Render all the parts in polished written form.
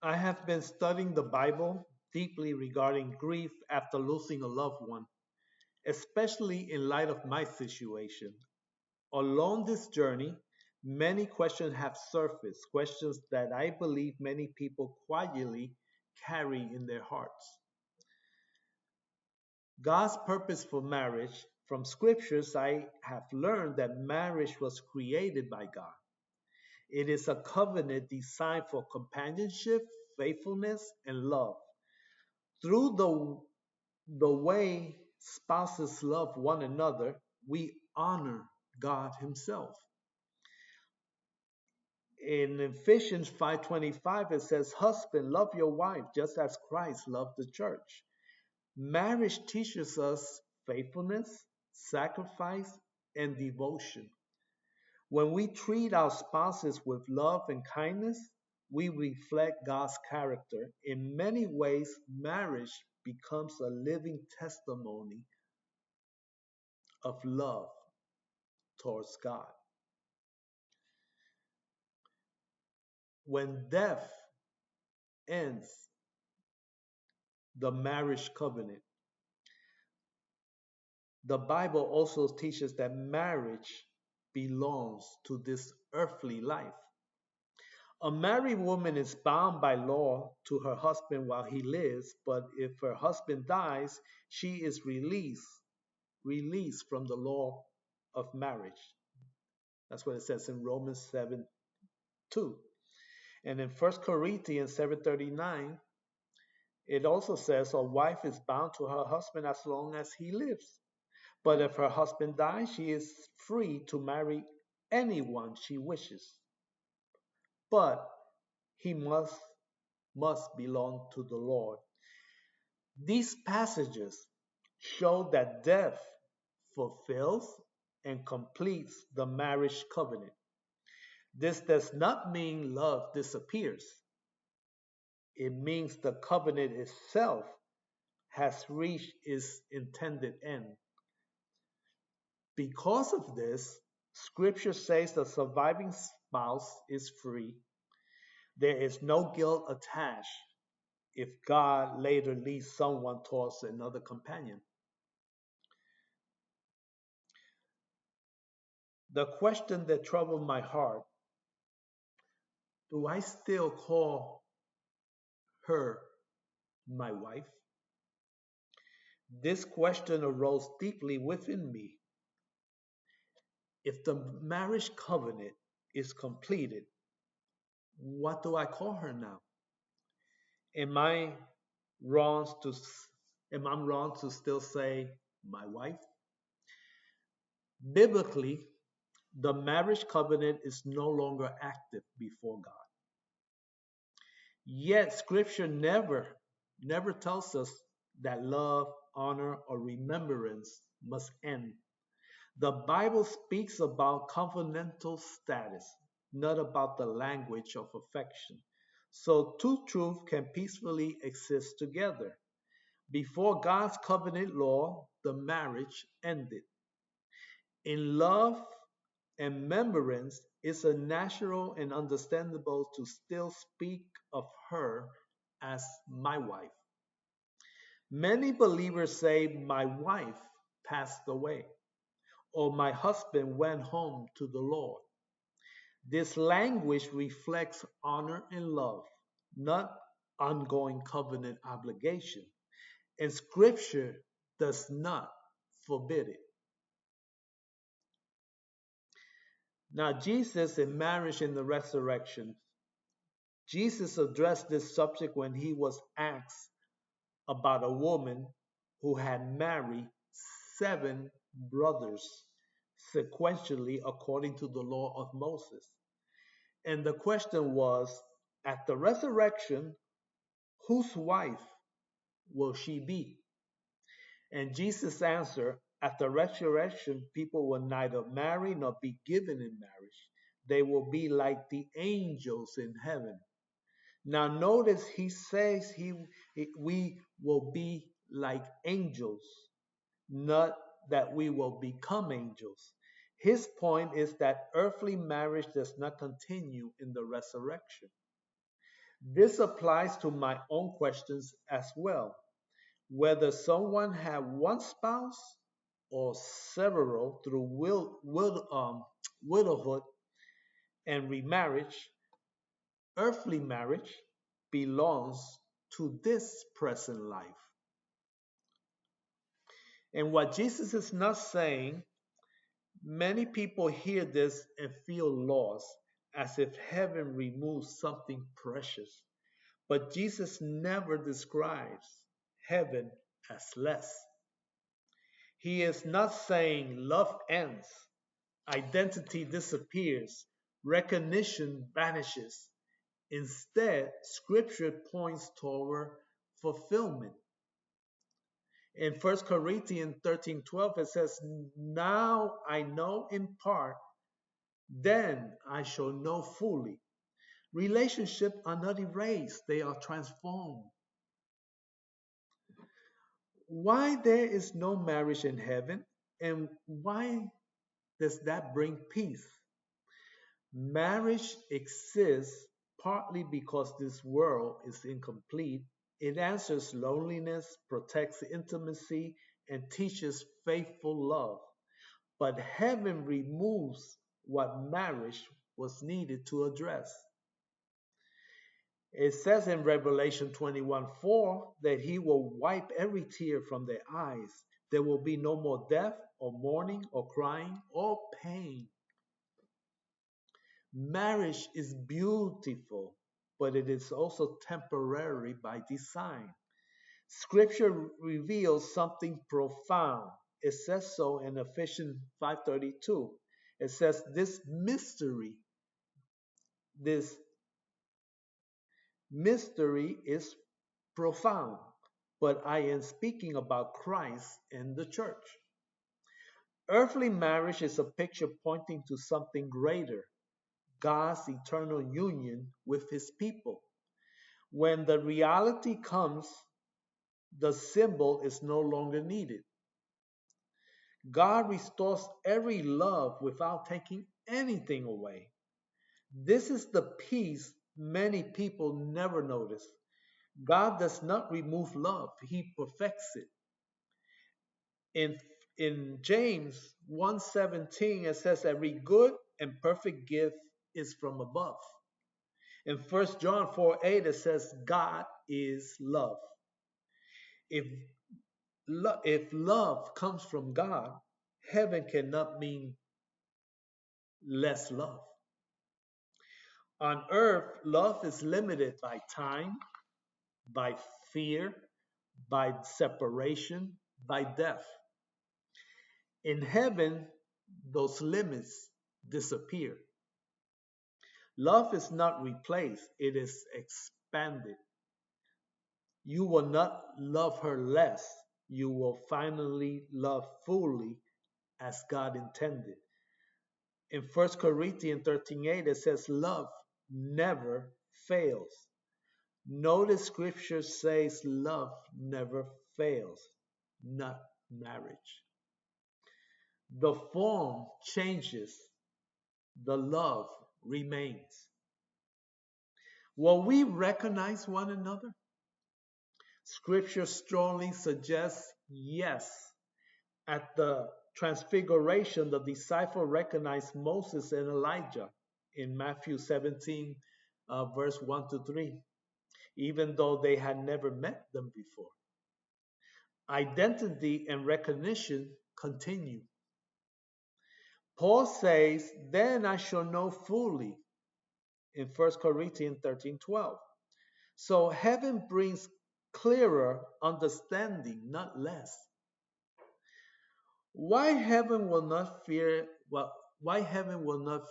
I have been studying the Bible deeply regarding grief after losing a loved one, especially in light of my situation. Along this journey, many questions have surfaced, questions that I believe many people quietly carry in their hearts. God's purpose for marriage. From scriptures, I have learned that marriage was created by God. It is a covenant designed for companionship, faithfulness, and love. Through the way spouses love one another, we honor God Himself. In Ephesians 5:25 it says, "Husband, love your wife just as Christ loved the church." Marriage teaches us faithfulness, sacrifice, and devotion. When we treat our spouses with love and kindness, we reflect God's character. In many ways, marriage becomes a living testimony of love towards God. When death ends the marriage covenant, the Bible also teaches that marriage belongs to this earthly life. A married woman is bound by law to her husband while he lives, but if her husband dies, she is released from the law of marriage. That's what it says in Romans 7:2. And in 1 Corinthians 7:39, it also says a wife is bound to her husband as long as he lives. But if her husband dies, she is free to marry anyone she wishes. But he must belong to the Lord. These passages show that death fulfills and completes the marriage covenant. This does not mean love disappears. It means the covenant itself has reached its intended end. Because of this, Scripture says the surviving spouse is free. There is no guilt attached if God later leads someone towards another companion. The question that troubled my heart, do I still call her my wife? This question arose deeply within me. If the marriage covenant is completed, what do I call her now? Am I wrong to am I wrong to still say my wife? Biblically, the marriage covenant is no longer active before God. Yet scripture never tells us that love, honor, or remembrance must end. The Bible speaks about covenantal status, not about the language of affection. So two truths can peacefully exist together. Before God's covenant law, the marriage ended. In love and remembrance, it's a natural and understandable to still speak of her as my wife. Many believers say, "My wife passed away," or "My husband went home to the Lord." This language reflects honor and love, not ongoing covenant obligation. And scripture does not forbid it. Now, Jesus in marriage and the resurrection. Jesus addressed this subject when he was asked about a woman who had married seven brothers sequentially according to the law of Moses. And the question was, at the resurrection, whose wife will she be? And Jesus answered, at the resurrection, people will neither marry nor be given in marriage. They will be like the angels in heaven. Now notice he says we will be like angels, not that we will become angels. His point is that earthly marriage does not continue in the resurrection. This applies to my own questions as well. Whether someone had one spouse or several through widowhood and remarriage, earthly marriage belongs to this present life. And what Jesus is not saying, many people hear this and feel lost, as if heaven removes something precious. But Jesus never describes heaven as less. He is not saying love ends, identity disappears, recognition vanishes. Instead, scripture points toward fulfillment. In 1 Corinthians 13:12, it says, now I know in part, then I shall know fully. Relationships are not erased, they are transformed. Why there is no marriage in heaven, and why does that bring peace? Marriage exists partly because this world is incomplete. It answers loneliness, protects intimacy, and teaches faithful love. But heaven removes what marriage was needed to address. It says in Revelation 21:4 that he will wipe every tear from their eyes. There will be no more death, or mourning, or crying, or pain. Marriage is beautiful, but it is also temporary by design. Scripture reveals something profound. It says so in Ephesians 5:32. It says this mystery is profound, but I am speaking about Christ and the church. Earthly marriage is a picture pointing to something greater, God's eternal union with his people. When the reality comes, the symbol is no longer needed. God restores every love without taking anything away. This is the peace many people never notice. God does not remove love, he perfects it. In, in James 1:17, it says, every good and perfect gift is from above. In 1 John 4:8, it says, God is love. If, if love comes from God, heaven cannot mean less love. On earth, love is limited by time, by fear, by separation, by death. In heaven, those limits disappear. Love is not replaced, it is expanded. You will not love her less. You will finally love fully as God intended. In 1 Corinthians 13:8, it says, love never fails. Notice scripture says love never fails, not marriage. The form changes, the love remains. Will we recognize one another? Scripture strongly suggests yes. At the transfiguration, the disciple recognized Moses and Elijah in Matthew 17, verse 1 to 3, even though they had never met them before. Identity and recognition continue. Paul says, then I shall know fully in 1 Corinthians 13:12. So heaven brings clearer understanding, not less. Why heaven will not fear why heaven will not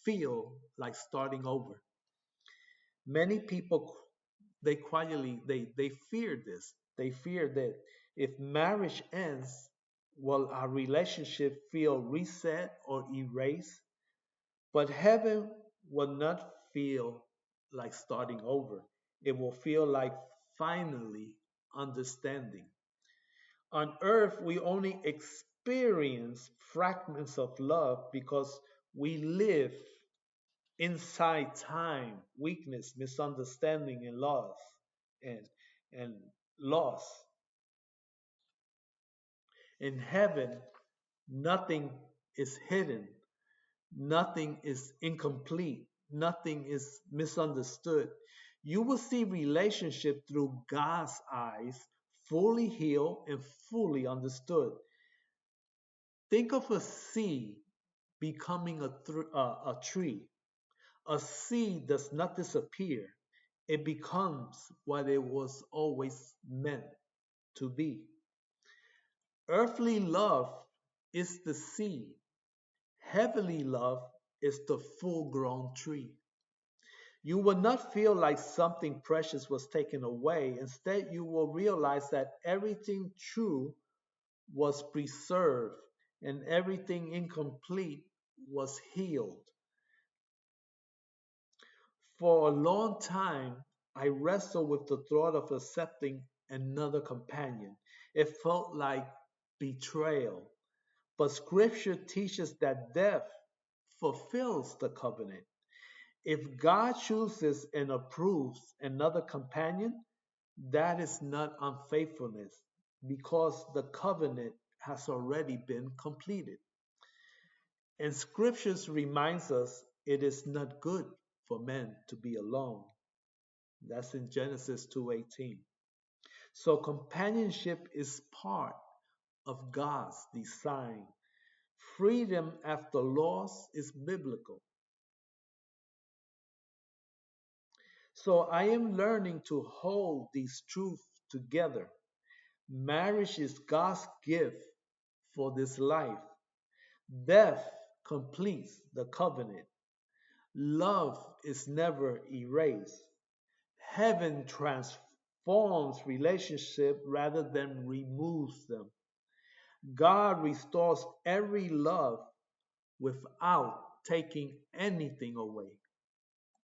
feel like starting over? Many people they quietly they fear this. They fear that if marriage ends, will our relationship feel reset or erased? But heaven will not feel like starting over. It will feel like finally understanding. On earth, we only experience fragments of love because we live inside time, weakness, misunderstanding, and and and loss. In heaven, nothing is hidden, nothing is incomplete, nothing is misunderstood. You will see relationship through God's eyes, fully healed and fully understood. Think of a seed becoming a tree. A seed does not disappear. It becomes what it was always meant to be. Earthly love is the seed. Heavenly love is the full grown tree. You will not feel like something precious was taken away. Instead, you will realize that everything true was preserved and everything incomplete was healed. For a long time, I wrestled with the thought of accepting another companion. It felt like betrayal. But scripture teaches that death fulfills the covenant. If God chooses and approves another companion, that is not unfaithfulness because the covenant has already been completed. And scriptures reminds us it is not good for men to be alone. That's in Genesis 2:18. So companionship is part of God's design. Freedom after loss is biblical. So I am learning to hold these truths together. Marriage is God's gift for this life. Death completes the covenant. Love is never erased. Heaven transforms relationship rather than removes them. God restores every love without taking anything away.